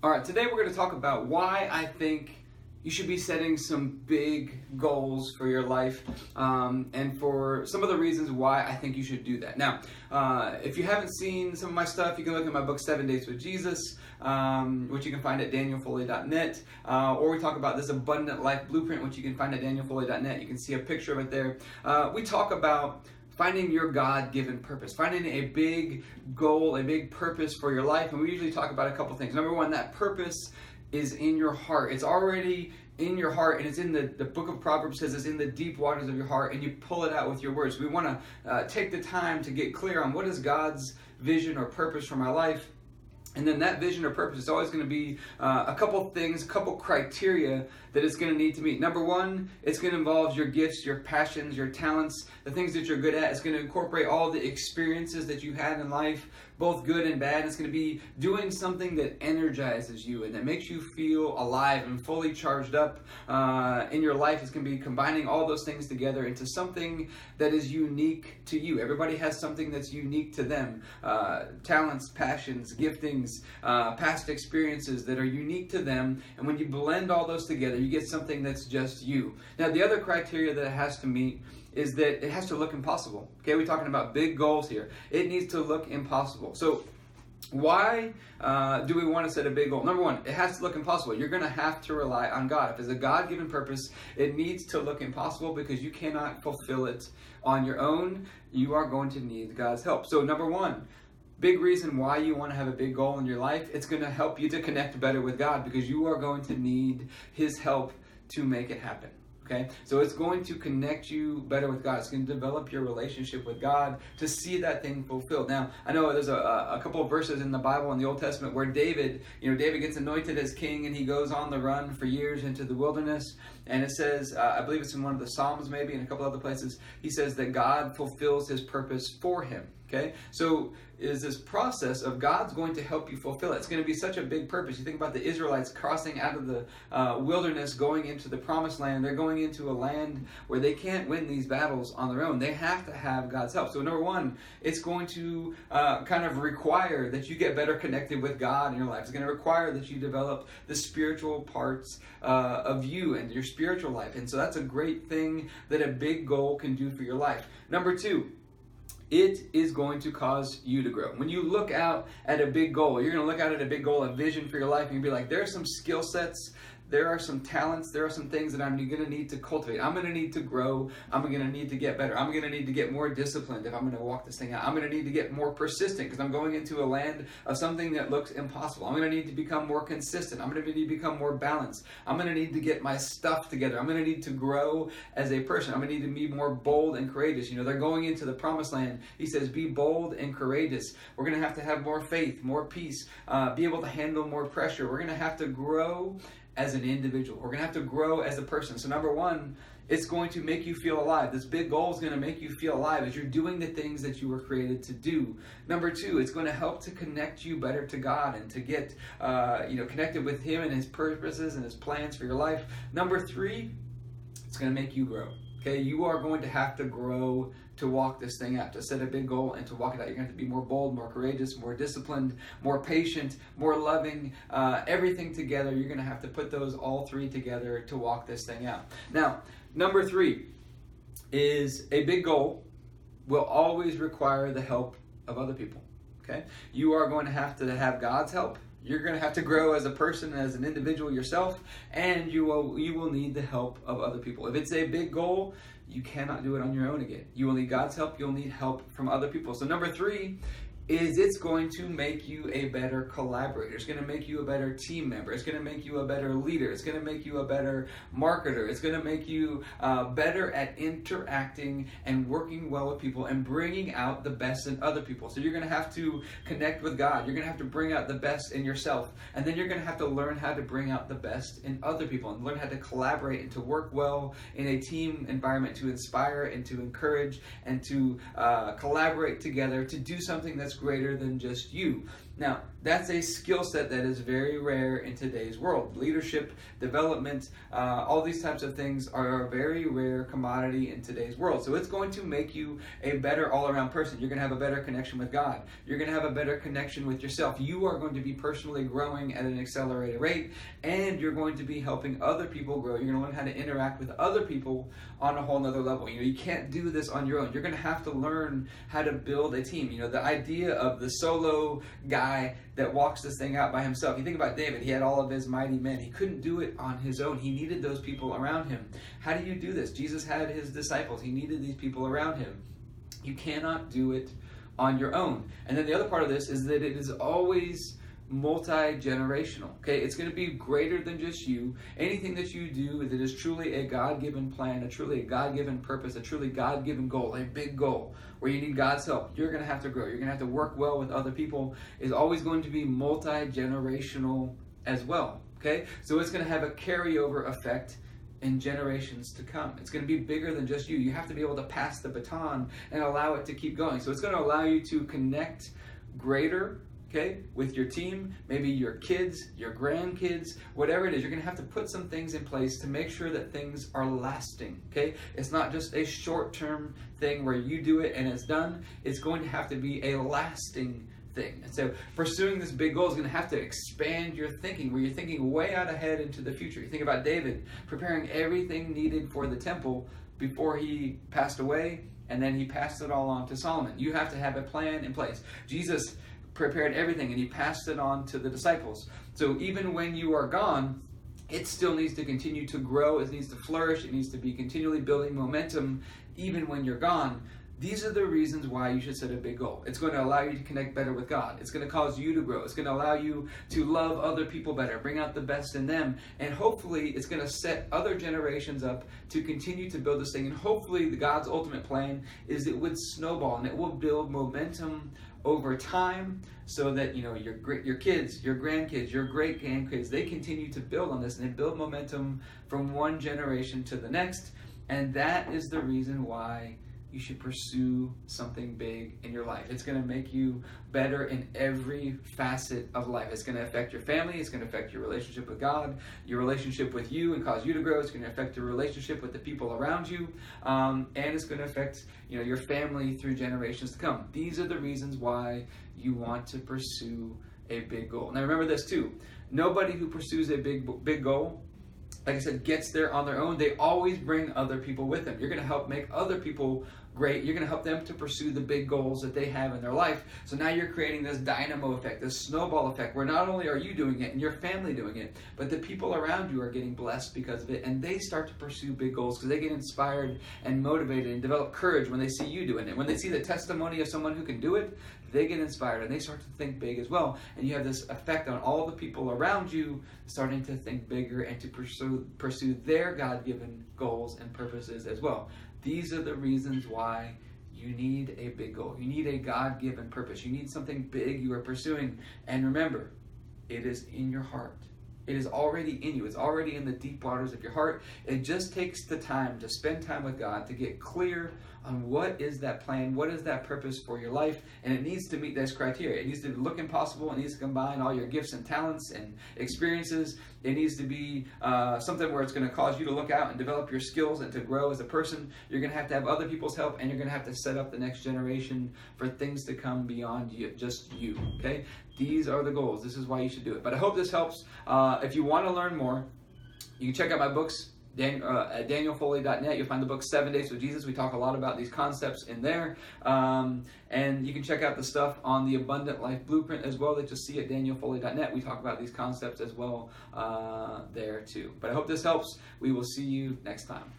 All right, today we're going to talk about why I think you should be setting some big goals for your life, and for some of the reasons why I think you should do that. Now, if you haven't seen some of my stuff, you can look at my book, 7 Days with Jesus, which you can find at danielfoley.net, or we talk about this abundant life blueprint, which you can find at danielfoley.net. You can see a picture of it there. We talk about finding your God-given purpose, finding a big goal, a big purpose for your life. And we usually talk about a couple things. Number one, that purpose is in your heart. It's already in your heart, and it's in the book of Proverbs says it's in the deep waters of your heart, and you pull it out with your words. We want to take the time to get clear on what is God's vision or purpose for my life. And then that vision or purpose is always going to be a couple things, a couple criteria that it's going to need to meet. Number one, it's going to involve your gifts, your passions, your talents, the things that you're good at. It's going to incorporate all the experiences that you had in life, both good and bad. It's going to be doing something that energizes you and that makes you feel alive and fully charged up in your life. It's going to be combining all those things together into something that is unique to you. Everybody has something that's unique to them. Talents, passions, giftings, past experiences that are unique to them. And when you blend all those together, you get something that's just you. Now, the other criteria that it has to meet is that it has to look impossible. Okay, we're talking about big goals here. It needs to look impossible. So why do we want to set a big goal? Number one, it has to look impossible. You're going to have to rely on God. If it's a God-given purpose, it needs to look impossible because you cannot fulfill it on your own. You are going to need God's help. So number one, big reason why you want to have a big goal in your life, it's going to help you to connect better with God because you are going to need His help to make it happen. Okay, so it's going to connect you better with God. It's going to develop your relationship with God to see that thing fulfilled. Now, I know there's a couple of verses in the Bible in the Old Testament where David gets anointed as king and he goes on the run for years into the wilderness. And it says, I believe it's in one of the Psalms maybe, and a couple other places, he says that God fulfills His purpose for him. Okay, so is this process of God's going to help you fulfill it. It's going to be such a big purpose. You think about the Israelites crossing out of the wilderness, going into the promised land. They're going into a land where they can't win these battles on their own. They have to have God's help. So number one, it's going to kind of require that you get better connected with God in your life. It's going to require that you develop the spiritual parts of you and your spiritual life. And so that's a great thing that a big goal can do for your life. Number two, it is going to cause you to grow. When you look out at a big goal, you're going to look out at a big goal, a vision for your life, and you'll be like, there are some skill sets, there are some talents, there are some things that I'm going to need to cultivate. I'm going to need to grow. I'm going to need to get better. I'm going to need to get more disciplined if I'm going to walk this thing out. I'm going to need to get more persistent because I'm going into a land of something that looks impossible. I'm going to need to become more consistent. I'm going to need to become more balanced. I'm going to need to get my stuff together. I'm going to need to grow as a person. I'm going to need to be more bold and courageous. They're going into the promised land. He says, be bold and courageous. We're going to have more faith, more peace, be able to handle more pressure. We're going to have to grow as an individual. We're going to have to grow as a person. So number one, it's going to make you feel alive. This big goal is going to make you feel alive as you're doing the things that you were created to do. Number two, it's going to help to connect you better to God and to get connected with Him and His purposes and His plans for your life. Number three, it's going to make you grow. Okay, you are going to have to grow to walk this thing out, to set a big goal and to walk it out. You're going to have to be more bold, more courageous, more disciplined, more patient, more loving, everything together. You're going to have to put those all three together to walk this thing out. Now, number three is a big goal will always require the help of other people. Okay, you are going to have God's help. You're going to have to grow as a person, as an individual yourself, and you will need the help of other people. If it's a big goal, you cannot do it on your own again. You will need God's help. You'll need help from other people. So number three is it's going to make you a better collaborator. It's going to make you a better team member. It's going to make you a better leader. It's going to make you a better marketer. It's going to make you better at interacting and working well with people and bringing out the best in other people. So you're going to have to connect with God. You're going to have to bring out the best in yourself. And then you're going to have to learn how to bring out the best in other people and learn how to collaborate and to work well in a team environment to inspire and to encourage and to collaborate together to do something that's greater than just you. Now, that's a skill set that is very rare in today's world. Leadership, development, all these types of things are a very rare commodity in today's world. So it's going to make you a better all-around person. You're going to have a better connection with God. You're going to have a better connection with yourself. You are going to be personally growing at an accelerated rate, and you're going to be helping other people grow. You're going to learn how to interact with other people on a whole nother level. You can't do this on your own. You're going to have to learn how to build a team. The idea of the solo guy that walks this thing out by himself. You think about David, he had all of his mighty men. He couldn't do it on his own. He needed those people around him. How do you do this? Jesus had his disciples. He needed these people around him. You cannot do it on your own. And then the other part of this is that it is always multi-generational. Okay, it's going to be greater than just you. Anything that you do that is truly a God-given plan, truly a God-given purpose, a truly God-given goal, a big goal where you need God's help, you're going to have to grow. You're going to have to work well with other people. Is always going to be multi-generational as well. Okay, so it's going to have a carryover effect in generations to come. It's going to be bigger than just you. You have to be able to pass the baton and allow it to keep going. So it's going to allow you to connect greater, okay, with your team, maybe your kids, your grandkids, whatever it is. You're going to have to put some things in place to make sure that things are lasting, okay? It's not just a short-term thing where you do it and it's done. It's going to have to be a lasting thing. And so pursuing this big goal is going to have to expand your thinking, where you're thinking way out ahead into the future. You think about David preparing everything needed for the temple before he passed away, and then he passed it all on to Solomon. You have to have a plan in place. Jesus prepared everything and he passed it on to the disciples. So even when you are gone, it still needs to continue to grow. It needs to flourish. It needs to be continually building momentum even when you're gone. These are the reasons why you should set a big goal. It's going to allow you to connect better with God. It's going to cause you to grow. It's going to allow you to love other people better, bring out the best in them. And hopefully it's going to set other generations up to continue to build this thing. And hopefully God's ultimate plan is it would snowball and it will build momentum over time, so that your kids, your grandkids, your great grandkids, they continue to build on this and they build momentum from one generation to the next. And that is the reason why you should pursue something big in your life. It's going to make you better in every facet of life. It's going to affect your family. It's going to affect your relationship with God, your relationship with you, and cause you to grow. It's going to affect your relationship with the people around you, and it's going to affect your family through generations to come. These are the reasons why you want to pursue a big goal. Now remember this too. Nobody who pursues a big goal, like I said, gets there on their own. They always bring other people with them. You're going to help make other people great. You're going to help them to pursue the big goals that they have in their life. So now you're creating this dynamo effect, this snowball effect, where not only are you doing it and your family doing it, but the people around you are getting blessed because of it, and they start to pursue big goals because they get inspired and motivated and develop courage when they see you doing it. When they see the testimony of someone who can do it, they get inspired and they start to think big as well. And you have this effect on all the people around you starting to think bigger and to pursue their God-given goals and purposes as well. These are the reasons why you need a big goal. You need a God-given purpose. You need something big you are pursuing. And remember, it is in your heart. It is already in you. It's already in the deep waters of your heart. It just takes the time to spend time with God to get clear on what is that plan, what is that purpose for your life, and it needs to meet this criteria. It needs to look impossible. It needs to combine all your gifts and talents and experiences. It needs to be something where it's going to cause you to look out and develop your skills and to grow as a person. You're going to have other people's help, and you're going to have to set up the next generation for things to come beyond you, just you, okay? These are the goals. This is why you should do it. But I hope this helps. If you want to learn more, you can check out my books at danielfoley.net. You'll find the book 7 Days with Jesus. We talk a lot about these concepts in there. And you can check out the stuff on the Abundant Life Blueprint as well that you'll see at danielfoley.net. We talk about these concepts as well there too. But I hope this helps. We will see you next time.